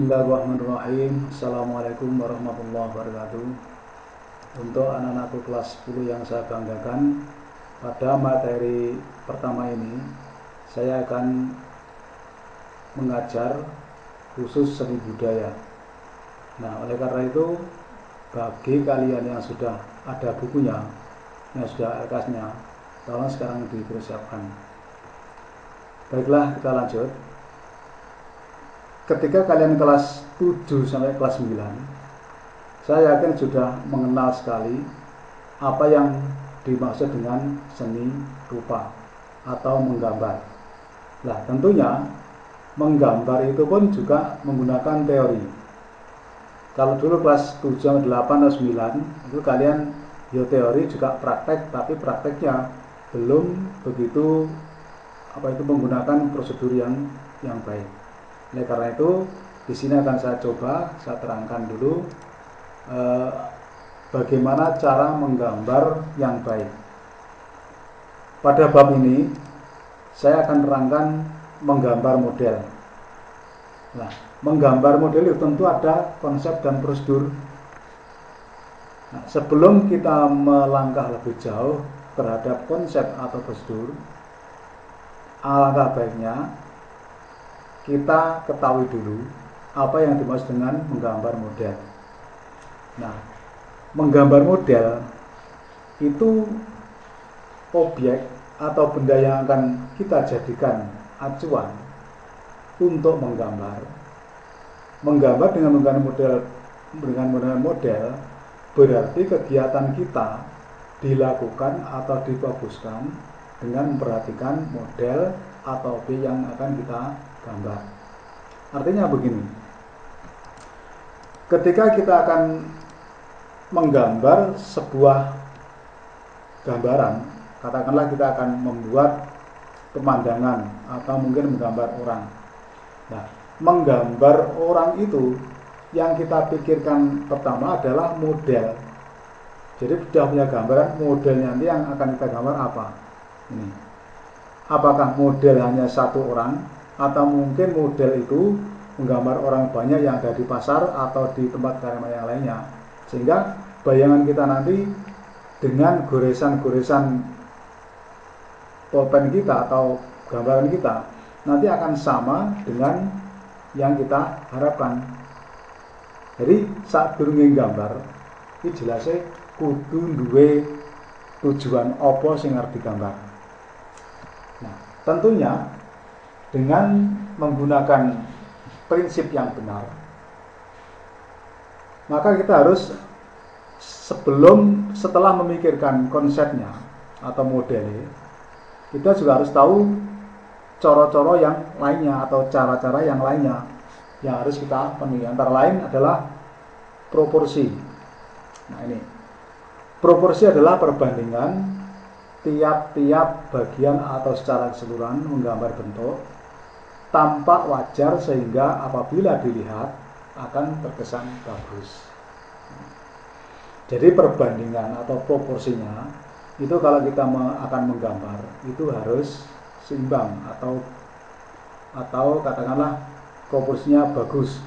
Bismillahirrahmanirrahim. Assalamualaikum warahmatullahi wabarakatuh. Untuk anak-anakku kelas 10 yang saya banggakan, pada materi pertama ini saya akan mengajar khusus seni budaya. Nah, oleh karena itu bagi kalian yang sudah ada bukunya, yang sudah LKS-nya, tolong sekarang dipersiapkan. Baiklah, kita lanjut. Ketika kalian kelas 7 sampai kelas 9, saya yakin sudah mengenal sekali apa yang dimaksud dengan seni rupa atau menggambar. Nah, tentunya menggambar itu pun juga menggunakan teori. Kalau dulu kelas 7, 8, atau 9 itu kalian teori juga praktek, tapi prakteknya belum begitu menggunakan prosedur yang baik. Oleh karena itu, di sini akan saya terangkan dulu bagaimana cara menggambar yang baik. Pada bab ini, saya akan terangkan menggambar model. Nah, menggambar model itu tentu ada konsep dan prosedur. Nah, sebelum kita melangkah lebih jauh terhadap konsep atau prosedur, alangkah baiknya kita ketahui dulu apa yang dimaksud dengan menggambar model. Nah, menggambar model itu objek atau benda yang akan kita jadikan acuan untuk menggambar. Menggambar dengan menggunakan model berarti kegiatan kita dilakukan atau difokuskan dengan memperhatikan model atau objek yang akan kita gambar. Artinya begini, ketika kita akan menggambar sebuah gambaran, katakanlah kita akan membuat pemandangan atau mungkin menggambar orang. Nah, menggambar orang itu yang kita pikirkan pertama adalah model. Jadi sudah punya gambaran modelnya, nanti yang akan kita gambar apa? Ini. Apakah model hanya satu orang, atau mungkin model itu menggambar orang banyak yang ada di pasar atau di tempat karya yang lainnya, sehingga bayangan kita nanti dengan goresan-goresan pulpen kita atau gambaran kita nanti akan sama dengan yang kita harapkan. Jadi saat durunge gambar iki jelasnya kudu duwe tujuan apa sing arep digambar. Nah, tentunya dengan menggunakan prinsip yang benar, maka kita harus setelah memikirkan konsepnya atau modelnya, kita juga harus tahu coro-coro yang lainnya atau cara-cara yang lainnya yang harus kita penuhi. Antara lain adalah proporsi. Nah, ini proporsi adalah perbandingan tiap-tiap bagian atau secara keseluruhan menggambar bentuk tampak wajar sehingga apabila dilihat akan terkesan bagus. Jadi perbandingan atau proporsinya itu kalau kita akan menggambar itu harus seimbang atau katakanlah proporsinya bagus.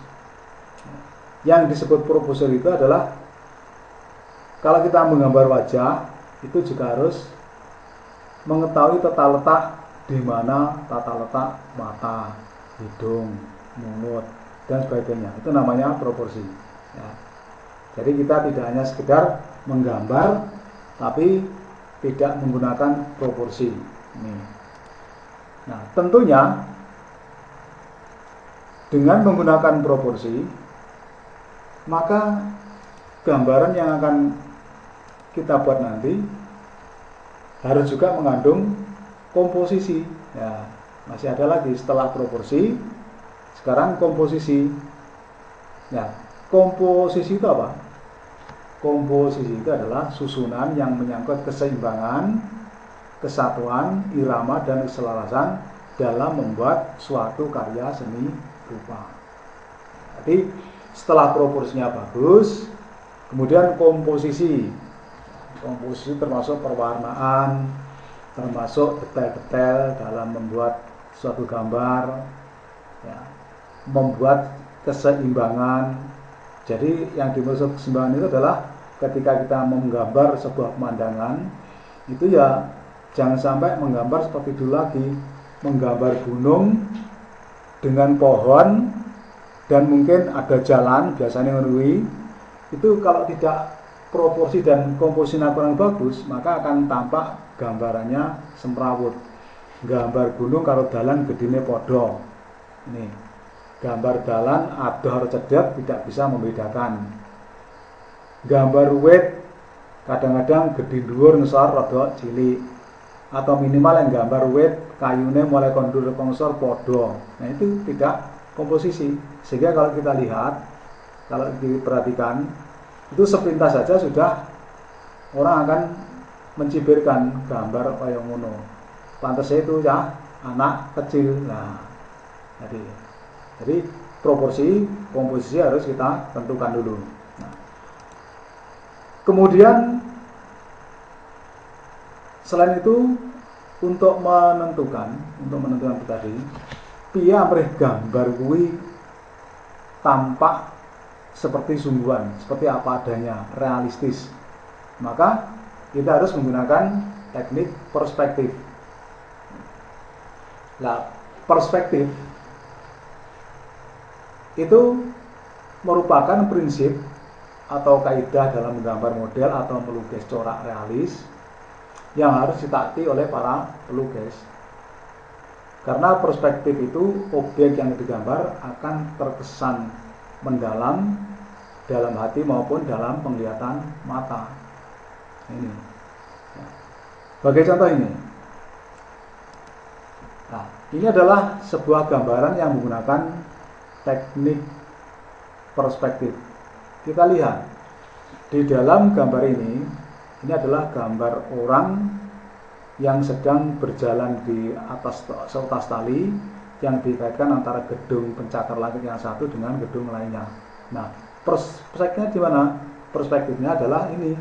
Yang disebut proporsi itu adalah kalau kita menggambar wajah itu juga harus mengetahui tata letak di mana tata letak mata, hidung, mulut, dan sebagainya. Itu namanya proporsi. Ya. Jadi kita tidak hanya sekedar menggambar, tapi tidak menggunakan proporsi. Nah, tentunya dengan menggunakan proporsi, maka gambaran yang akan kita buat nanti harus juga mengandung komposisi. Ya, masih ada lagi setelah proporsi, sekarang komposisi. Ya, komposisi itu apa? Komposisi itu adalah susunan yang menyangkut keseimbangan, kesatuan, irama, dan keselarasan dalam membuat suatu karya seni rupa. Jadi setelah proporsinya bagus, kemudian komposisi termasuk perwarnaan, termasuk detail-detail dalam membuat suatu gambar, ya, membuat keseimbangan. Jadi yang dimaksud keseimbangan itu adalah ketika kita menggambar sebuah pemandangan, itu ya jangan sampai menggambar seperti dulu lagi, menggambar gunung dengan pohon dan mungkin ada jalan biasanya ngerui. Itu kalau tidak proporsi dan komposisinya kurang bagus, maka akan tampak gambarannya semrawut. Gambar gunung karo dalan gedine podo. Ini gambar dalan adoh cedek tidak bisa membedakan. Gambar wit kadang-kadang gede dhuwur ngesor rada cilik, atau minimal yang gambar wit kayune mulai kondur kongsor podo. Nah itu tidak komposisi, sehingga kalau kita lihat, kalau diperhatikan, itu sepintas saja sudah orang akan mencibirkan gambar kaya ngono. Pantasnya itu ya anak kecil. Nah, jadi proporsi komposisi harus kita tentukan dulu. Nah, kemudian selain itu untuk menentukan tadi, piye amrih gambar kuwi tampak seperti sungguhan, seperti apa adanya, realistis. Maka kita harus menggunakan teknik perspektif. Nah, perspektif itu merupakan prinsip atau kaidah dalam menggambar model atau melukis corak realis yang harus ditaati oleh para pelukis. Karena perspektif itu objek yang digambar akan terkesan mendalam dalam hati maupun dalam penglihatan mata. Ini. Sebagai contoh ini. Nah, ini adalah sebuah gambaran yang menggunakan teknik perspektif. Kita lihat di dalam gambar ini adalah gambar orang yang sedang berjalan di atas seutas tali yang dikaitkan antara gedung pencakar langit yang satu dengan gedung lainnya. Nah, perspektifnya di mana? Perspektifnya adalah ini,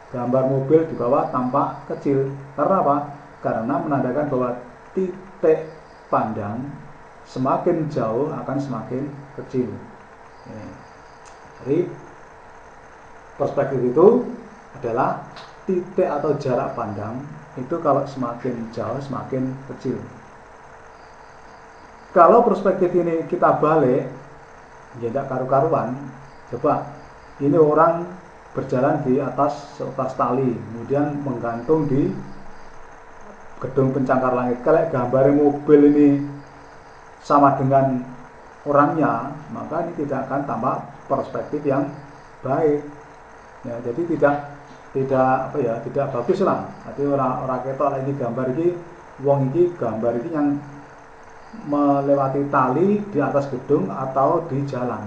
gambar mobil di bawah tampak kecil. Karena apa? Karena menandakan bahwa titik pandang semakin jauh akan semakin kecil. Jadi perspektif itu adalah titik atau jarak pandang itu kalau semakin jauh semakin kecil. Kalau perspektif ini kita balik, ya tidak karu-karuan. Coba, ini orang berjalan di atas seutas tali, kemudian menggantung di gedung pencakar langit. Kalau gambar mobil ini sama dengan orangnya, maka ini tidak akan tambah perspektif yang baik. Ya, jadi tidak bagus lah. Jadi orang ketok ini gambar ini, wong ini gambar ini yang melewati tali di atas gedung atau di jalan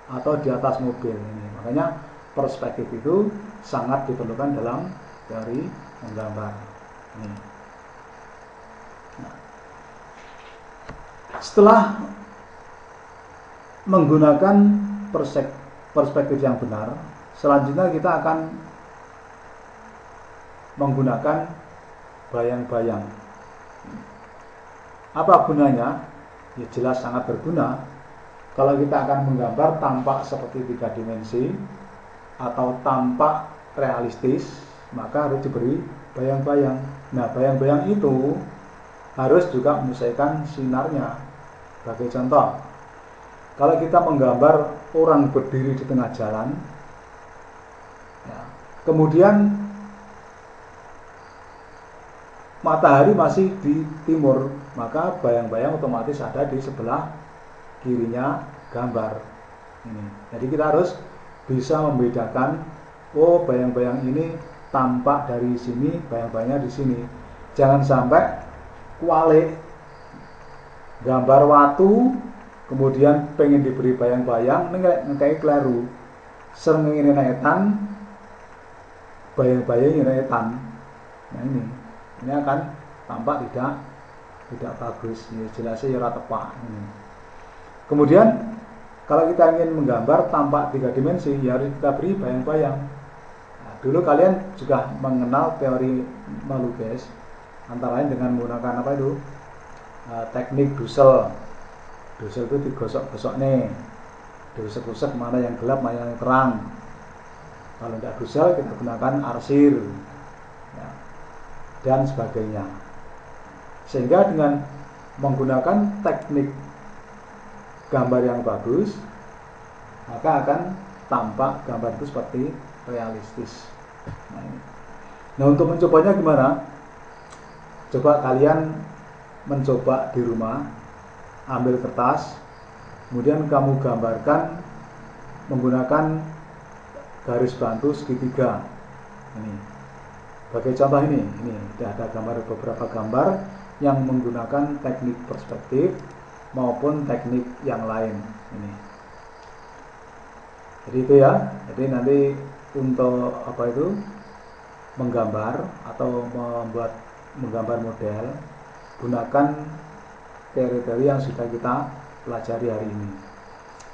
atau di atas mobil ini. Makanya perspektif itu sangat diperlukan dalam teori menggambar. Ini. Nah, setelah menggunakan perspektif yang benar, selanjutnya kita akan menggunakan bayang-bayang. Apa gunanya? Ya jelas sangat berguna. Kalau kita akan menggambar tampak seperti 3 dimensi atau tampak realistis, maka harus diberi bayang-bayang. Nah, bayang-bayang itu harus juga menyesuaikan sinarnya. Sebagai contoh, kalau kita menggambar orang berdiri di tengah jalan, ya, kemudian matahari masih di timur, maka bayang-bayang otomatis ada di sebelah kirinya gambar ini. Jadi kita harus bisa membedakan, oh bayang-bayang ini tampak dari sini, bayang-bayangnya di sini. Jangan sampai kualik gambar watu kemudian pengen diberi bayang-bayang ngekei keliru. Sering etan bayang-bayang etan. Nah ini akan tampak tidak bagus, ya, jelasnya ya tepat. Kemudian kalau kita ingin menggambar tampak 3 dimensi, ya harus kita beri bayang-bayang. Nah, dulu kalian juga mengenal teori melukis, antara lain dengan menggunakan apa itu? Teknik Dussel. Dussel itu digosok-gosok nih. diusek-usek mana yang gelap mana yang terang. Kalau tidak bisa kita gunakan arsir ya, dan sebagainya. Sehingga dengan menggunakan teknik gambar yang bagus, maka akan tampak gambar itu seperti realistis. Nah, untuk mencobanya gimana? Coba kalian mencoba di rumah, ambil kertas, kemudian kamu gambarkan menggunakan garis bantu segitiga. Ini, sebagai contoh ini sudah ada beberapa gambar yang menggunakan teknik perspektif maupun teknik yang lain. Ini. Jadi itu ya. Jadi nanti untuk menggambar atau menggambar model, gunakan teori-teori yang sudah kita pelajari hari ini.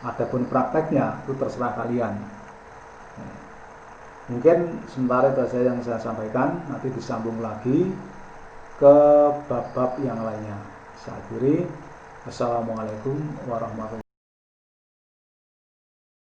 Adapun prakteknya itu terserah kalian. Mungkin sementara itu saja yang saya sampaikan, nanti disambung lagi ke bab-bab yang lainnya. Saya akhiri. Assalamualaikum warahmatullahi wabarakatuh.